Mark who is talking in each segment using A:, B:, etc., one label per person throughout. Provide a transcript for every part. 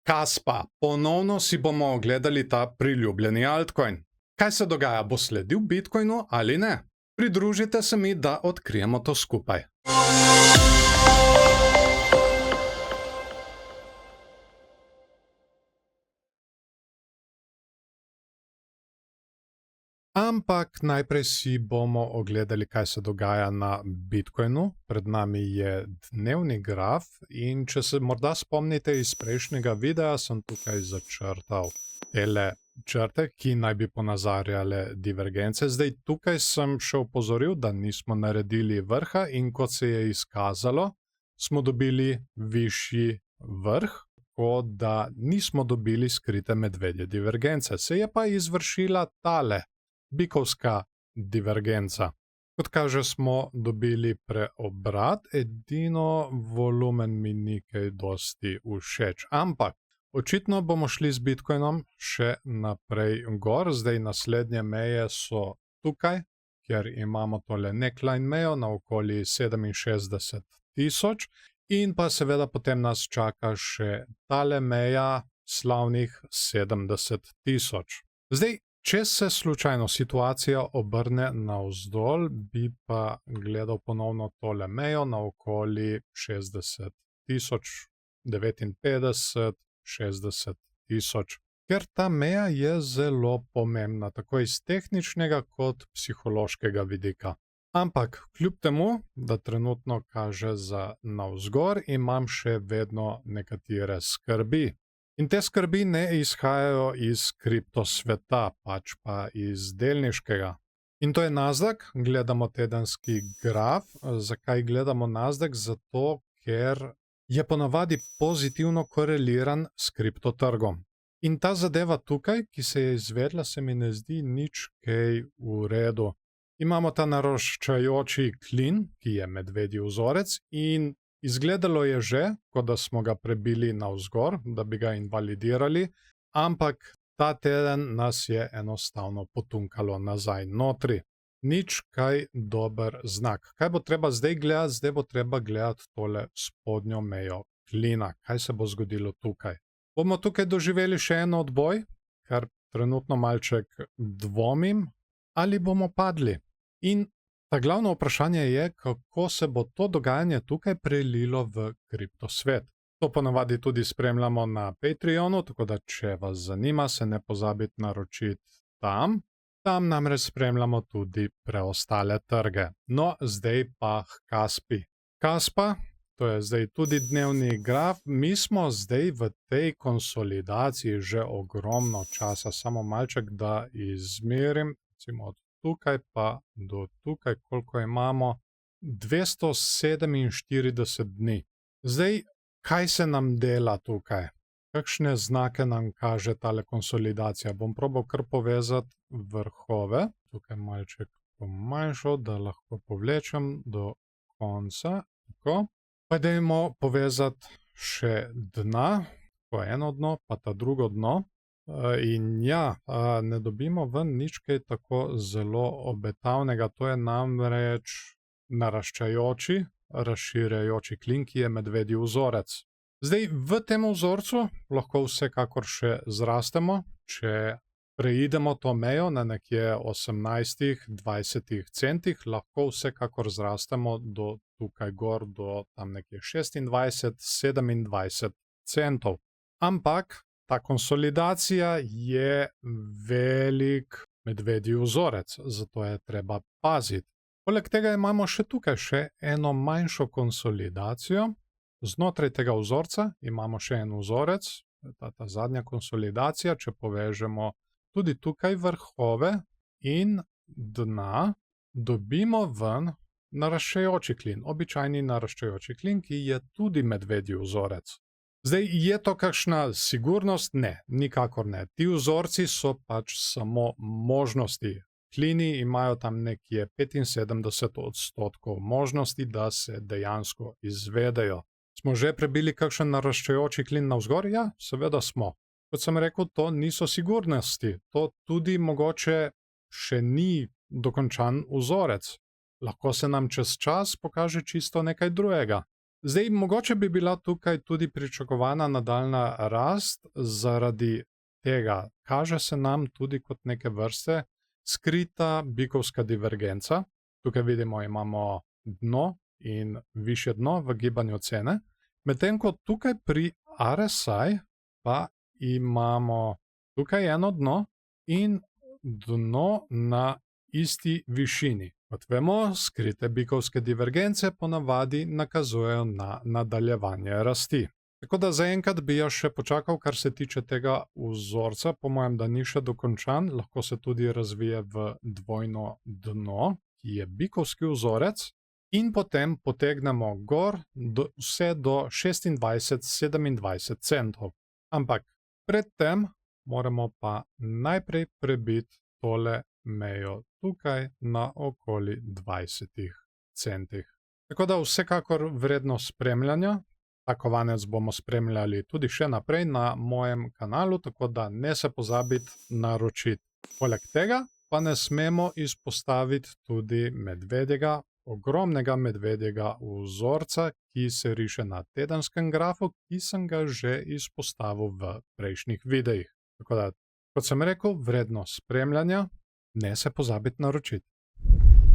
A: Kaspa, ponovno si bomo ogledali ta priljubljeni altcoin. Kaj se dogaja, bo sledil Bitcoinu ali ne? Pridružite se mi, da odkrijemo to skupaj. Ampak najprej si bomo ogledali, kaj se dogaja na Bitcoinu. Pred nami je dnevni graf in če se morda spomnite iz prejšnjega videa, sem tukaj začrtal tele črte, ki naj bi ponazarjale divergence. Zdaj tukaj sem še opozoril, da nismo naredili vrha in kot se je izkazalo, smo dobili višji vrh, tako da nismo dobili skrite medvedje divergence. Se je pa izvršila tale bikovska divergenca. Kot kaže, smo dobili preobrat, edino volumen mi ni kaj dosti všeč. Ampak očitno bomo šli z Bitcoinom še naprej gor. Zdaj naslednje meje so tukaj, kjer imamo tole neckline mejo na okoli 67.000 in pa seveda potem nas čaka še tale meja slavnih 70.000. Zdaj, če se slučajno situacija obrne navzdol, bi pa gledal ponovno tole mejo na okoli 60.059, 60.000, ker ta meja je zelo pomembna, tako iz tehničnega kot psihološkega vidika. Ampak kljub temu, da trenutno kaže za navzgor, imam še vedno nekatere skrbi. In te skrbi ne izhajajo iz kriptosveta, pač pa iz delniškega. In to je Nasdaq, gledamo tedenski graf. Zakaj gledamo Nasdaq? Zato, ker je ponavadi pozitivno koreliran s kriptotrgom. In ta zadeva tukaj, ki se je izvedla, se mi ne zdi nič kaj v redu. Imamo ta naraščajoči klin, ki je medvedji vzorec, in izgledalo je že, kot da smo ga prebili navzgor, da bi ga invalidirali, ampak ta teden nas je enostavno potunkalo nazaj notri. Nič kaj dober znak. Kaj bo treba zdaj gledati? Zdaj bo treba gledati tole spodnjo mejo klina. Kaj se bo zgodilo tukaj? Bomo tukaj doživeli še en odboj, kar trenutno malček dvomim, ali bomo padli? In ta glavno vprašanje je, kako se bo to dogajanje tukaj prelilo v kriptosvet. To ponavadi tudi spremljamo na Patreonu, tako da če vas zanima, se ne pozabite naročiti tam. Tam namreč spremljamo tudi preostale trge. No, zdaj pa k Kaspi. Kaspa, to je zdaj tudi dnevni graf. Mi smo zdaj v tej konsolidaciji že ogromno časa. Samo malček, da izmerim, recimo od tukaj pa do tukaj, koliko imamo, 247 dni. Zdaj, kaj se nam dela tukaj? Kakšne znake nam kaže tale konsolidacija? Bom probal kar povezati vrhove. Tukaj malček pomanjšal, da lahko povlečem do konca. Tako. Pa dajmo povezati še dna, to eno dno, pa ta drugo dno. In ja, ne dobimo ven nič kaj tako zelo obetavnega, to je namreč naraščajoči, razširjajoči klin, ki je medvedji vzorec. Zdaj, v tem vzorcu lahko vsekakor še zrastemo, če preidemo to mejo na nekje 18-20 centih, lahko vsekakor zrastemo do tukaj gor, do tam nekje 26-27 centov. Ampak ta konsolidacija je velik medvedji vzorec, zato je treba paziti. Poleg tega imamo še tukaj še eno manjšo konsolidacijo. Znotraj tega vzorca imamo še en vzorec, ta zadnja konsolidacija, če povežemo tudi tukaj vrhove in dna, dobimo ven naraščajoči klin, običajni naraščajoči klin, ki je tudi medvedji vzorec. Zdaj, je to kakšna sigurnost? Ne, nikakor ne. Ti vzorci so pač samo možnosti. Klini imajo tam nekje 75% možnosti, da se dejansko izvedejo. Smo že prebili kakšen naraščajoči klin navzgor? Ja, seveda smo. Kot sem rekel, to niso sigurnosti. To tudi mogoče še ni dokončan vzorec. Lahko se nam čez čas pokaže čisto nekaj drugega. Zdaj, mogoče bi bila tukaj tudi pričakovana nadaljna rast zaradi tega. Kaže se nam tudi kot neke vrste skrita bikovska divergenca. Tukaj vidimo, imamo dno in višje dno v gibanju cene. Medtem ko tukaj pri RSI pa imamo tukaj eno dno in dno na isti višini. Kot vemo, skrite bikovske divergence ponavadi nakazujejo na nadaljevanje rasti. Tako da zaenkrat bi jaz še počakal, kar se tiče tega vzorca, po mojem, da ni še dokončan, lahko se tudi razvije v dvojno dno, ki je bikovski vzorec, in potem potegnemo gor vse do 26-27 centov. Ampak predtem moramo pa najprej prebiti tole mejo tukaj na okoli 20 centih. Tako da vsekakor vredno spremljanja. Ta kovanec bomo spremljali tudi še naprej na mojem kanalu, tako da ne se pozabiti naročiti. Poleg tega pa ne smemo izpostaviti tudi medvedjega, ogromnega medvedjega vzorca, ki se riše na tedenskem grafu, ki sem ga že izpostavil v prejšnjih videih. Tako da, kot sem rekel, vredno spremljanja, ne se pozabiti naročiti.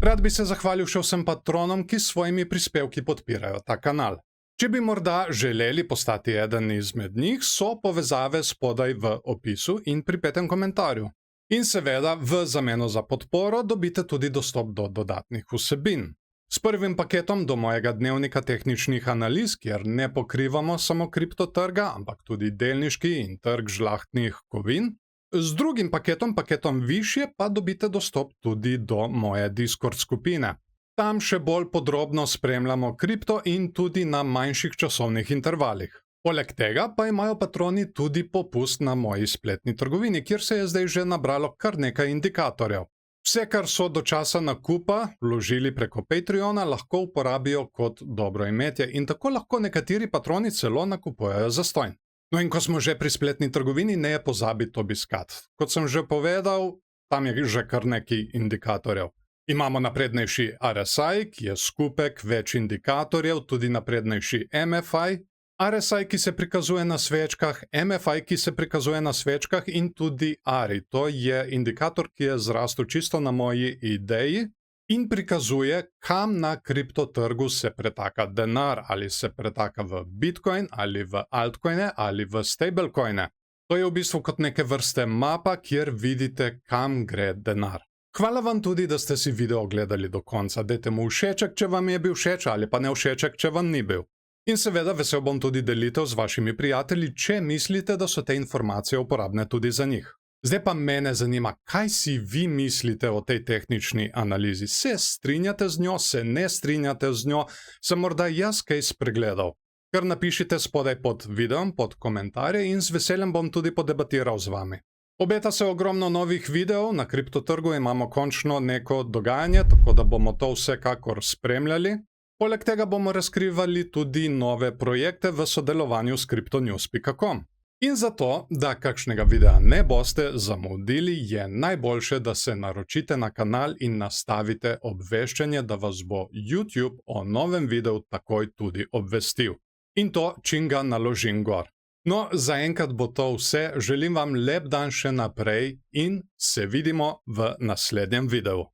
A: Rad bi se zahvalil še vsem patronom, ki s svojimi prispevki podpirajo ta kanal. Če bi morda želeli postati eden izmed njih, so povezave spodaj v opisu in pripetem komentarju. In seveda, v zameno za podporo dobite tudi dostop do dodatnih vsebin. S prvim paketom do mojega dnevnika tehničnih analiz, kjer ne pokrivamo samo kriptotrga, ampak tudi delniški in trg žlahtnih kovin. Z drugim paketom višje, pa dobite dostop tudi do moje Discord skupine. Tam še bolj podrobno spremljamo kripto in tudi na manjših časovnih intervalih. Poleg tega pa imajo patroni tudi popust na moji spletni trgovini, kjer se je zdaj že nabralo kar nekaj indikatorjev. Vse, kar so do časa nakupa vložili preko Patreona, lahko uporabijo kot dobro imetje in tako lahko nekateri patroni celo nakupujejo zastonj. No in ko smo že pri spletni trgovini, ne je pozabiti obiskati. Kot sem že povedal, tam je že kar nekaj indikatorjev. Imamo naprednejši RSI, ki je skupek več indikatorjev, tudi naprednejši MFI, RSI, ki se prikazuje na svečkah, MFI, ki se prikazuje na svečkah in tudi ARI. To je indikator, ki je zrastel čisto na moji ideji in prikazuje, kam na kriptotrgu se pretaka denar, ali se pretaka v Bitcoin, ali v altcoine, ali v stablecoine. To je v bistvu kot neke vrste mapa, kjer vidite, kam gre denar. Hvala vam tudi, da ste si video ogledali do konca. Dajte mu všeček, če vam je bil všeč, ali pa ne všeček, če vam ni bil. In seveda vesel bom tudi delitev z vašimi prijatelji, če mislite, da so te informacije uporabne tudi za njih. Zdaj pa mene zanima, kaj si vi mislite o tej tehnični analizi. Se strinjate z njo, se ne strinjate z njo, sem morda jaz kaj spregledal? Kar napišite spodaj pod videom, pod komentarje in z veseljem bom tudi podebatiral z vami. Obeta se ogromno novih videov, na kriptotrgu imamo končno neko dogajanje, tako da bomo to vsekakor spremljali. Poleg tega bomo razkrivali tudi nove projekte v sodelovanju s cryptonews.com. In zato, da kakšnega videa ne boste zamudili, je najboljše, da se naročite na kanal in nastavite obveščanje, da vas bo YouTube o novem videu takoj tudi obvestil. In to, čim ga naložim gor. No, zaenkrat bo to vse, želim vam lep dan še naprej in se vidimo v naslednjem videu.